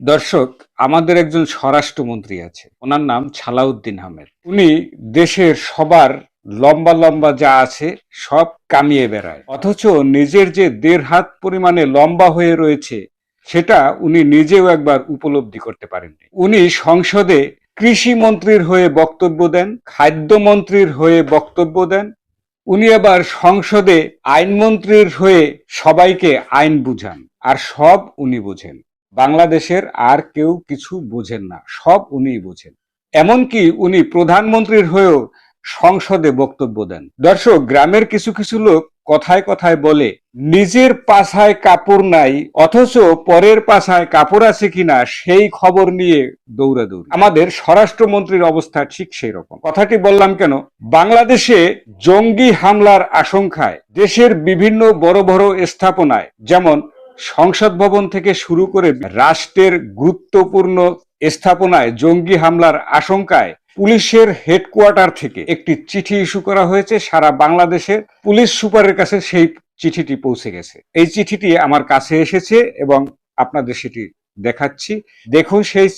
দর্শক, আমাদের একজন স্বরাষ্ট্রমন্ত্রী আছে, ওনার নাম ছালাউদ্দিন আহমেদ। উনি দেশের সবার লম্বা লম্বা যা আছে সব কামিয়ে বেড়ায়, অথচ নিজের যে ১.৫ হাত পরিমাণে লম্বা হয়ে রয়েছে সেটা উনি নিজেও একবার উপলব্ধি করতে পারেননি। উনি সংসদে কৃষি মন্ত্রীর হয়ে বক্তব্য দেন, খাদ্যমন্ত্রীর হয়ে বক্তব্য দেন, উনি আবার সংসদে আইনমন্ত্রীর হয়ে সবাইকে আইন বুঝান, আর সব উনি বুঝেন। বাংলাদেশের আর কেউ কিছু বুঝেন না, সব উনিই বুঝেন। এমনকি উনি প্রধানমন্ত্রীর হয়েও সংসদে বক্তব্য দেন। দর্শক, গ্রামের কিছু কিছু লোক কথায় কথায় বলে নিজের পাছায় কাপড় নাই, অথচ পরের পাছায় কাপড় আছে কিনা সেই খবর নিয়ে দৌড়াদৌড়ি। আমাদের স্বরাষ্ট্রমন্ত্রীর অবস্থা ঠিক সেই রকম। কথাটি বললাম কেন? বাংলাদেশে জঙ্গি হামলার আশঙ্কায় দেশের বিভিন্ন বড় বড় স্থাপনায়, যেমন সংসদ ভবন থেকে শুরু করে রাষ্ট্রের গুরুত্বপূর্ণ স্থাপনায় জঙ্গি হামলার আশঙ্কায় পুলিশের হেডকোয়ার্টার থেকে একটি চিঠি ইস্যু করা হয়েছে। সারা বাংলাদেশের পুলিশ সুপারের কাছে সেই চিঠিটি পৌঁছে গেছে। এই চিঠিটি আমার কাছে এসেছে এবং আপনাদের সেটি দেখাচ্ছি। দেখুন সেই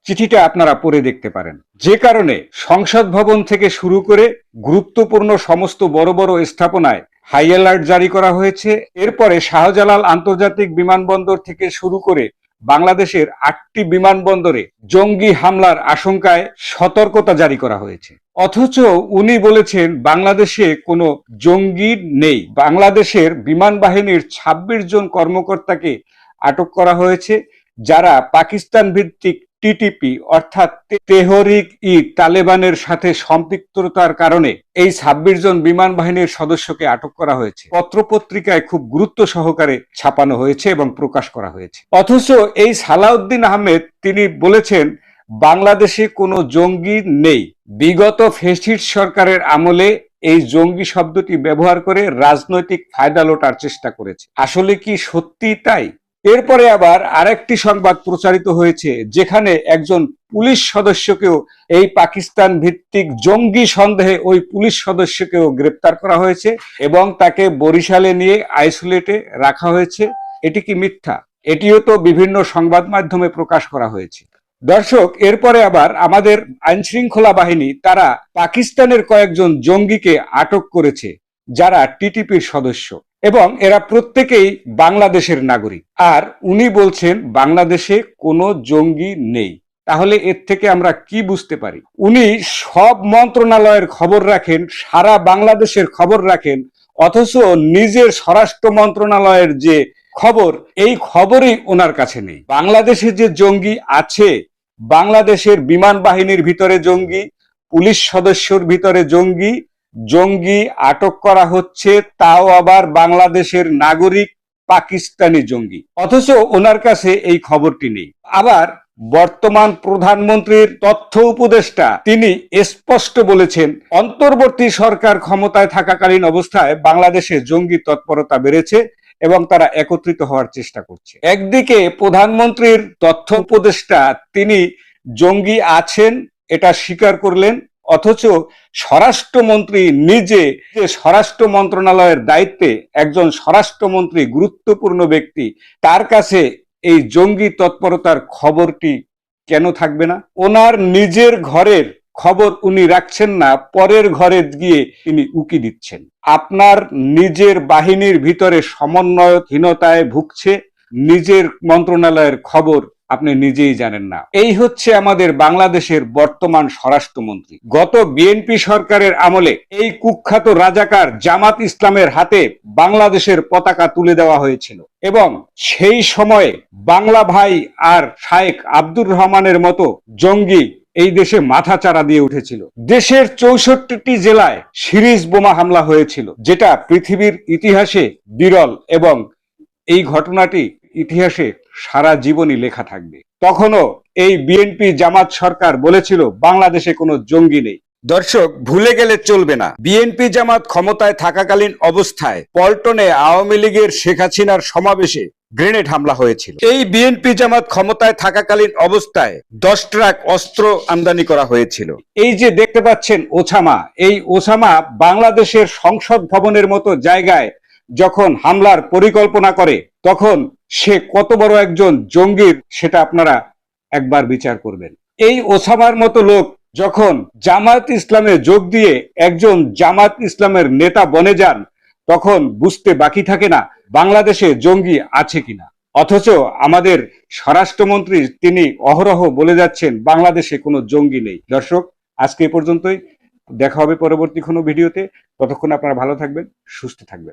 চিঠিটা আপনারা পড়ে দেখতে পারেন। যে কারণে সংসদ ভবন থেকে শুরু করে গুরুত্বপূর্ণ সমস্ত বড় বড় স্থাপনায় হাই অ্যালার্ট জারি করা হয়েছে। এরপরে শাহজালাল আন্তর্জাতিক বিমানবন্দর থেকে শুরু করে বাংলাদেশের ৮টি বিমানবন্দরে জঙ্গি হামলার আশঙ্কায় সতর্কতা জারি করা হয়েছে। অথচ উনি বলেছেন বাংলাদেশে কোনো জঙ্গি নেই। বাংলাদেশের বিমান বাহিনীর ২৬ জন কর্মকর্তাকে আটক করা হয়েছে, যারা পাকিস্তান ভিত্তিক টিটিপি অর্থাৎ তেহরিক-ই-তালেবানের সাথে সম্পৃক্ততার কারণে এই ২৬ জন বিমান বাহিনীর সদস্যকে আটক করা হয়েছে। পত্রপত্রিকায় খুব গুরুত্ব সহকারে ছাপানো হয়েছে এবং প্রকাশ করা হয়েছে। অথচ এই সালাউদ্দিন আহমেদ তিনি বলেছেন বাংলাদেশে কোনো জঙ্গি নেই। বিগত ফ্যাসিস্ট সরকারের আমলে এই জঙ্গি শব্দটি ব্যবহার করে রাজনৈতিক ফায়দা লোটার চেষ্টা করেছে। আসলে কি সত্যি তাই? এরপরে আবার আরেকটি সংবাদ প্রচারিত হয়েছে, যেখানে একজন পুলিশ সদস্যকেও এই পাকিস্তান ভিত্তিক জঙ্গি সন্দেহে ওই পুলিশ সদস্যকেও গ্রেপ্তার করা হয়েছে এবং তাকে বরিশালে নিয়ে আইসোলেটে রাখা হয়েছে। এটি কি মিথ্যা? এটিও তো বিভিন্ন সংবাদ মাধ্যমে প্রকাশ করা হয়েছে। দর্শক, এরপরে আবার আমাদের আইন শৃঙ্খলা বাহিনী তারা পাকিস্তানের কয়েকজন জঙ্গিকে আটক করেছে, যারা টিটিপির সদস্য এবং এরা প্রত্যেকেই বাংলাদেশের নাগরিক। আর উনি বলছেন বাংলাদেশে কোনো জঙ্গি নেই। তাহলে এর থেকে আমরা কি বুঝতে পারি? উনি সব মন্ত্রণালয়ের খবর রাখেন, সারা বাংলাদেশের খবর রাখেন, অথচ নিজের স্বরাষ্ট্র মন্ত্রণালয়ের যে খবর, এই খবরই ওনার কাছে নেই। বাংলাদেশে যে জঙ্গি আছে, বাংলাদেশের বিমান বাহিনীর ভিতরে জঙ্গি, পুলিশ সদস্যর ভিতরে জঙ্গি, জঙ্গি আটক করা হচ্ছে, তাও আবার বাংলাদেশের নাগরিক পাকিস্তানি জঙ্গি, অথচ ওনার কাছে এই খবরটি নেই। আবার বর্তমান প্রধানমন্ত্রীর তথ্য উপদেষ্টা তিনি স্পষ্ট বলেছেন অন্তর্বর্তী সরকার ক্ষমতায় থাকাকালীন অবস্থায় বাংলাদেশে জঙ্গি তৎপরতা বেড়েছে এবং তারা একত্রিত হওয়ার চেষ্টা করছে। একদিকে প্রধানমন্ত্রীর তথ্য উপদেষ্টা তিনি জঙ্গি আছেন এটা স্বীকার করলেন, অথচ স্বরাষ্ট্রমন্ত্রী নিজে, যে স্বরাষ্ট্র মন্ত্রণালয়ের দায়িত্বে একজন স্বরাষ্ট্রমন্ত্রী গুরুত্বপূর্ণ ব্যক্তি, তার কাছে এই জঙ্গি তৎপরতার খবরটি কেন থাকবে না? ওনার নিজের ঘরের খবর উনি রাখছেন না, পরের ঘরে গিয়ে তিনি উকি দিচ্ছেন। আপনার নিজের বাহিনীর ভিতরে সমন্বয়হীনতায় ভুগছে, নিজের মন্ত্রণালয়ের খবর আপনি নিজেই জানেন না। এই হচ্ছে আমাদের বাংলাদেশের বর্তমান স্বরাষ্ট্রমন্ত্রী। গত বিএনপি সরকারের আমলে এই কুখ্যাত রাজাকার জামাত ইসলামের হাতে বাংলাদেশের পতাকা তুলে দেওয়া হয়েছিল এবং সেই সময়ে বাংলা ভাই আর শায়েখ আব্দুর রহমানের মতো জঙ্গি এই দেশে মাথাচাড়া দিয়ে উঠেছিল। দেশের ৬৪টি জেলায় সিরিজ বোমা হামলা হয়েছিল, যেটা পৃথিবীর ইতিহাসে বিরল এবং এই ঘটনাটি ইতিহাসে সারা জীবনই লেখা থাকবে। তখনও এই বিএনপি জামাত সরকার বলেছিল বাংলাদেশে কোনো জঙ্গি নেই। দর্শক, ভুলে গেলে চলবে না, বিএনপি জামাত ক্ষমতায় থাকাকালীন অবস্থায় পল্টনে আওয়ামী লীগের শেখ হাসিনার সমাবেশে গ্রেনেড হামলা হয়েছিল। এই বিএনপি জামাত ক্ষমতায় থাকাকালীন অবস্থায় 10 ট্রাক অস্ত্র আমদানি করা হয়েছিল। এই যে দেখতে পাচ্ছেন ওসামা, এই ওসামা বাংলাদেশের সংসদ ভবনের মতো জায়গায় যখন হামলার পরিকল্পনা করে, তখন সে কত বড় একজন জঙ্গির সেটা আপনারা একবার বিচার করবেন। এই ওসামার মতো লোক যখন জামাত ইসলামে যোগ দিয়ে একজন জামাত ইসলামের নেতা বনে যান, তখন বুঝতে বাকি থাকে না বাংলাদেশে জঙ্গি আছে কিনা। অথচ আমাদের স্বরাষ্ট্রমন্ত্রী তিনি অহরহ বলে যাচ্ছেন বাংলাদেশে কোনো জঙ্গি নেই। দর্শক, আজকে এ পর্যন্তই। দেখা হবে পরবর্তী কোনো ভিডিওতে। ততক্ষণ আপনারা ভালো থাকবেন, সুস্থ থাকবেন।